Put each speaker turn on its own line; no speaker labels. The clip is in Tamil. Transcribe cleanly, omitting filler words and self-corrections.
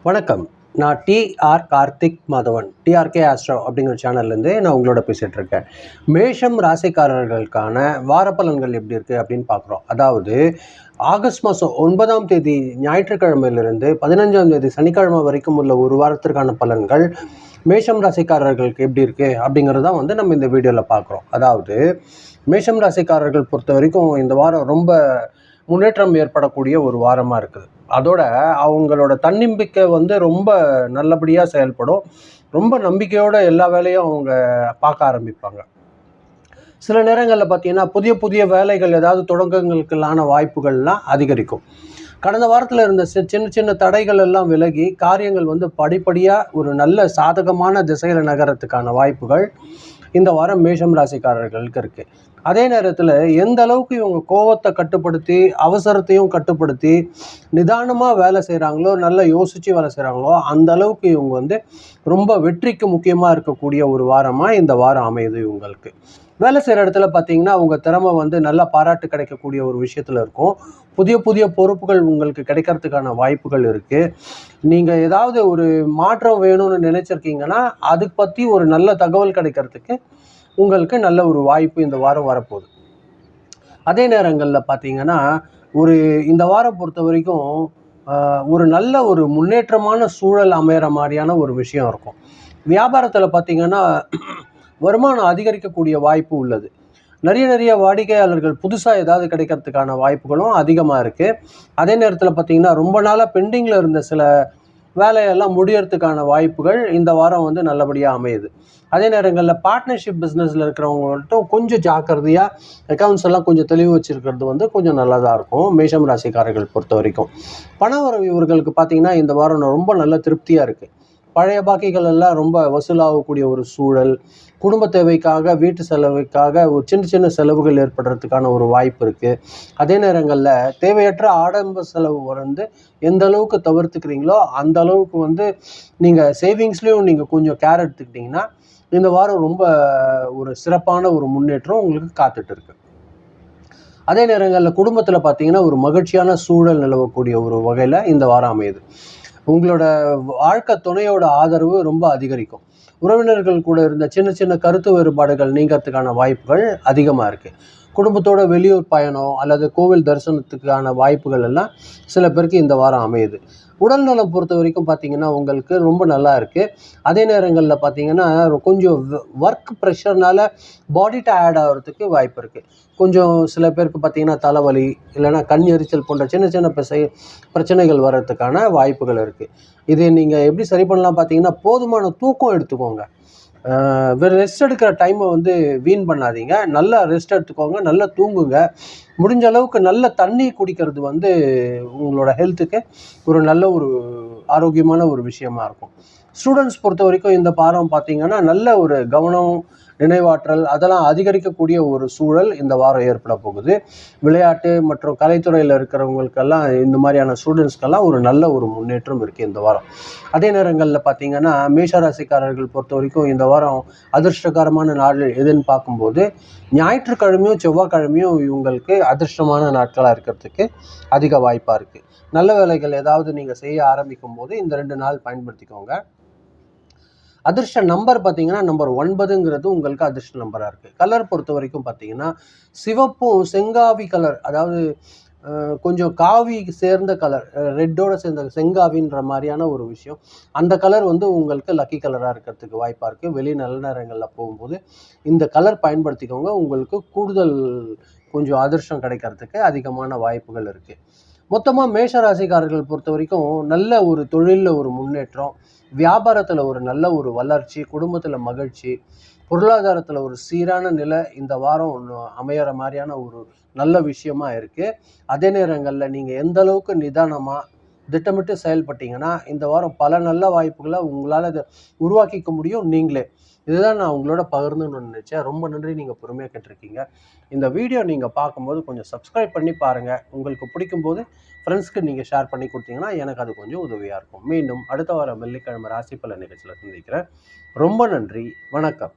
வணக்கம். நான் TR Karthik Madhavan, TRK Astro அப்படிங்கிற சேனல்லேருந்து நான் உங்களோட பேசிகிட்டு இருக்கேன். மேஷம் ராசிக்காரர்களுக்கான வாரப்பலன்கள் எப்படி இருக்குது அப்படின்னு பார்க்குறோம். அதாவது ஆகஸ்ட் மாதம் 9ஆம் தேதி ஞாயிற்றுக்கிழமையிலிருந்து 15ஆம் தேதி சனிக்கிழமை வரைக்கும் உள்ள ஒரு வாரத்திற்கான பலன்கள் மேஷம் ராசிக்காரர்களுக்கு எப்படி இருக்குது அப்படிங்கிறதான் நம்ம இந்த வீடியோவில் பார்க்குறோம். அதாவது மேஷம் ராசிக்காரர்கள் பொறுத்த வரைக்கும் இந்த வாரம் ரொம்ப முன்னேற்றம் ஏற்படக்கூடிய ஒரு வாரமாக இருக்குது. அதோட அவங்களோட தன்னம்பிக்கை ரொம்ப நல்லபடியாக செயல்படும். ரொம்ப நம்பிக்கையோட எல்லா வேலையும் அவங்க பார்க்க ஆரம்பிப்பாங்க. சில நேரங்களில் பார்த்தீங்கன்னா புதிய புதிய வேலைகள் ஏதாவது தொடக்கங்களுக்கான வாய்ப்புகள்லாம் அதிகரிக்கும். கடந்த வாரத்தில் இருந்த சின்ன சின்ன தடைகள் எல்லாம் விலகி காரியங்கள் படிப்படியாக ஒரு நல்ல சாதகமான திசையில் நகரத்துக்கான வாய்ப்புகள் இந்த வாரம் மேஷம் ராசிக்காரர்களுக்கு இருக்குது. அதே நேரத்தில் எந்த அளவுக்கு இவங்க கோபத்தை கட்டுப்படுத்தி அவசரத்தையும் கட்டுப்படுத்தி நிதானமாக வேலை செய்கிறாங்களோ, நல்லா யோசித்து வேலை செய்கிறாங்களோ, அந்த அளவுக்கு இவங்க ரொம்ப வெற்றிக்கு முக்கியமாக இருக்கக்கூடிய ஒரு வாரமாக இந்த வாரம் அமையுது. இவங்களுக்கு வேலை செய்கிற இடத்துல பார்த்தீங்கன்னா அவங்க திறமை நல்லா பாராட்டு கிடைக்கக்கூடிய ஒரு விஷயத்தில் இருக்கும். புதிய புதிய பொறுப்புகள் உங்களுக்கு கிடைக்கிறதுக்கான வாய்ப்புகள் இருக்குது. நீங்கள் ஏதாவது ஒரு மாற்றம் வேணும்னு நினச்சிருக்கீங்கன்னா அதை பற்றி ஒரு நல்ல தகவல் கிடைக்கிறதுக்கு உங்களுக்கு நல்ல ஒரு வாய்ப்பு இந்த வாரம் வரப்போகுது. அதே நேரங்களில் பார்த்தீங்கன்னா இந்த வாரம் பொறுத்த வரைக்கும் ஒரு நல்ல ஒரு முன்னேற்றமான சூழல் அமையிற மாதிரியான ஒரு விஷயம் இருக்கும். வியாபாரத்தில் பார்த்தீங்கன்னா வருமானம் அதிகரிக்கக்கூடிய வாய்ப்பு உள்ளது. நிறைய வாடிக்கையாளர்கள் புதுசாக ஏதாவது கிடைக்கிறதுக்கான வாய்ப்புகளும் அதிகமாக இருக்குது. அதே நேரத்தில் பார்த்தீங்கன்னா ரொம்ப நாளாக பெண்டிங்கில் இருந்த சில வேலையெல்லாம் முடியறதுக்கான வாய்ப்புகள் இந்த வாரம் நல்லபடியாக அமையுது. அதே நேரங்களில் பார்ட்னர்ஷிப் பிஸ்னஸில் இருக்கிறவங்கள்ட்டும் கொஞ்சம் ஜாக்கிரதையாக அக்கௌண்ட்ஸ் எல்லாம் கொஞ்சம் தெளிவு வச்சுருக்கிறது கொஞ்சம் நல்லதாக இருக்கும். மேஷம் ராசிக்காரர்கள் பொறுத்த வரைக்கும் பண வரவு இவர்களுக்கு பார்த்திங்கன்னா இந்த வாரம் ரொம்ப நல்ல திருப்தியாக இருக்குது. பழைய பாக்கிகள் எல்லாம் ரொம்ப வசூலாகக்கூடிய ஒரு சூழல், குடும்ப தேவைக்காக வீட்டு செலவுக்காக ஒரு சின்ன சின்ன செலவுகள் ஏற்படுறதுக்கான ஒரு வாய்ப்பு இருக்குது. அதே நேரங்களில் தேவையற்ற ஆடம்பர செலவு எந்த அளவுக்கு தவிர்த்துக்கிறீங்களோ அந்த அளவுக்கு நீங்கள் சேவிங்ஸ்லேயும் நீங்கள் கொஞ்சம் கேர் எடுத்துக்கிட்டிங்கன்னா இந்த வாரம் ரொம்ப ஒரு சிறப்பான ஒரு முன்னேற்றம் உங்களுக்கு காத்துட்டு இருக்கு. அதே நேரங்களில் குடும்பத்தில் பார்த்தீங்கன்னா ஒரு மகிழ்ச்சியான சூழல் நிலவக்கூடிய ஒரு வகையில் இந்த வாரம் அமையுது. உங்களோட வாழ்க்கை துணையோட ஆதரவு ரொம்ப அதிகரிக்கும். உறவினர்கள் கூட இருந்த சின்ன சின்ன கருத்து வேறுபாடுகள் நீங்கிறதுக்கான வாய்ப்புகள் அதிகமாக இருக்குது. குடும்பத்தோட வெளியூர் பயணம் அல்லது கோவில் தரிசனத்துக்கான வாய்ப்புகள் எல்லாம் சில பேருக்கு இந்த வாரம் அமையுது. உடல்நலம் பொறுத்த வரைக்கும் பார்த்தீங்கன்னா உங்களுக்கு ரொம்ப நல்லா இருக்குது. அதே நேரங்களில் பார்த்தீங்கன்னா கொஞ்சம் ஒர்க் ப்ரெஷர்னால பாடி டயர்ட் ஆகிறதுக்கு வாய்ப்பு இருக்குது. கொஞ்சம் சில பேருக்கு பார்த்தீங்கன்னா தலைவலி இல்லைன்னா கண் எரிச்சல் போன்ற சின்ன சின்ன பிரச்சனைகள் வர்றதுக்கான வாய்ப்புகள் இருக்குது. இது நீங்கள் எப்படி சரி பண்ணலாம் பார்த்தீங்கன்னா போதுமான தூக்கம் எடுத்துக்கோங்க. ரெஸ்ட் எடுக்கிற டைமை வீண் பண்ணாதீங்க. நல்லா ரெஸ்ட் எடுத்துக்கோங்க, நல்லா தூங்குங்க. முடிஞ்ச அளவுக்கு நல்ல தண்ணி குடிக்கிறது உங்களோட ஹெல்த்துக்கு ஒரு நல்ல ஒரு ஆரோக்கியமான ஒரு விஷயமா இருக்கும். ஸ்டூடெண்ட்ஸ் பொறுத்த வரைக்கும் இந்த வாரம் பார்த்தீங்கன்னா நல்ல ஒரு கவனம், நினைவாற்றல் அதெல்லாம் அதிகரிக்கக்கூடிய ஒரு சூழல் இந்த வாரம் ஏற்பட போகுது. விளையாட்டு மற்றும் கலைத்துறையில் இருக்கிறவங்களுக்கெல்லாம் இந்த மாதிரியான ஸ்டூடெண்ட்ஸ்க்கெல்லாம் ஒரு நல்ல ஒரு முன்னேற்றம் இருக்குது இந்த வாரம். அதே நேரங்களில் பார்த்தீங்கன்னா மேஷராசிக்காரர்கள் பொறுத்த வரைக்கும் இந்த வாரம் அதிர்ஷ்டகரமான நாள் எதுன்னு பார்க்கும்போது ஞாயிற்றுக்கிழமையும் செவ்வாய்க்கிழமையும் இவங்களுக்கு அதிர்ஷ்டமான நாட்களாக இருக்கிறதுக்கு அதிக வாய்ப்பாக இருக்குது. நல்ல வேலைகள் ஏதாவது நீங்கள் செய்ய ஆரம்பிக்கும் போது இந்த 2 நாள் பயன்படுத்திக்கோங்க. அதிர்ஷ்ட நம்பர் பார்த்தீங்கன்னா நம்பர் 9ங்கிறது உங்களுக்கு அதிர்ஷ்ட நம்பராக இருக்குது. கலர் பொறுத்த வரைக்கும் பார்த்தீங்கன்னா சிவப்பும் செங்காவி கலர், அதாவது கொஞ்சம் காவி சேர்ந்த கலர், ரெட்டோட சேர்ந்த செங்காவின்ற மாதிரியான ஒரு விஷயம், அந்த கலர் உங்களுக்கு லக்கி கலராக இருக்கிறதுக்கு வாய்ப்பாக இருக்குது. வெளி நல்ல நேரங்களில் போகும்போது இந்த கலர் பயன்படுத்திக்கோங்க. உங்களுக்கு கூடுதல் கொஞ்சம் அதிர்ஷ்டம் கிடைக்கிறதுக்கு அதிகமான வாய்ப்புகள் இருக்குது. மொத்தமாக மேஷராசிக்காரர்கள் பொறுத்த வரைக்கும் நல்ல ஒரு தொழிலில் ஒரு முன்னேற்றம், வியாபாரத்தில் ஒரு நல்ல ஒரு வளர்ச்சி, குடும்பத்தில் மகிழ்ச்சி, பொருளாதாரத்தில் ஒரு சீரான நிலை இந்த வாரம் அமையிற மாதிரியான ஒரு நல்ல விஷயமா இருக்குது. அதே நேரங்களில் நீங்கள் எந்த அளவுக்கு நிதானமாக திட்டமிட்டு செயல்பட்டீங்கன்னா இந்த வாரம் பல நல்ல வாய்ப்புகளை உங்களால் அதை உருவாக்கிக்க முடியும் நீங்களே. இதுதான் நான் உங்களோட பகிர்ந்துன்னு நினச்சேன். ரொம்ப நன்றி, நீங்கள் பொறுமையாக கேட்டிருக்கீங்க. இந்த வீடியோ நீங்கள் பார்க்கும்போது கொஞ்சம் சப்ஸ்கிரைப் பண்ணி பாருங்கள். உங்களுக்கு பிடிக்கும்போது ஃப்ரெண்ட்ஸ்க்கு நீங்கள் ஷேர் பண்ணி கொடுத்தீங்கன்னா எனக்கு அது கொஞ்சம் உதவியாக இருக்கும். மீண்டும் அடுத்த வாரம் வெள்ளிக்கிழமை ராசி பலன் நிகழ்ச்சியில் சந்திக்கிறேன். ரொம்ப நன்றி, வணக்கம்.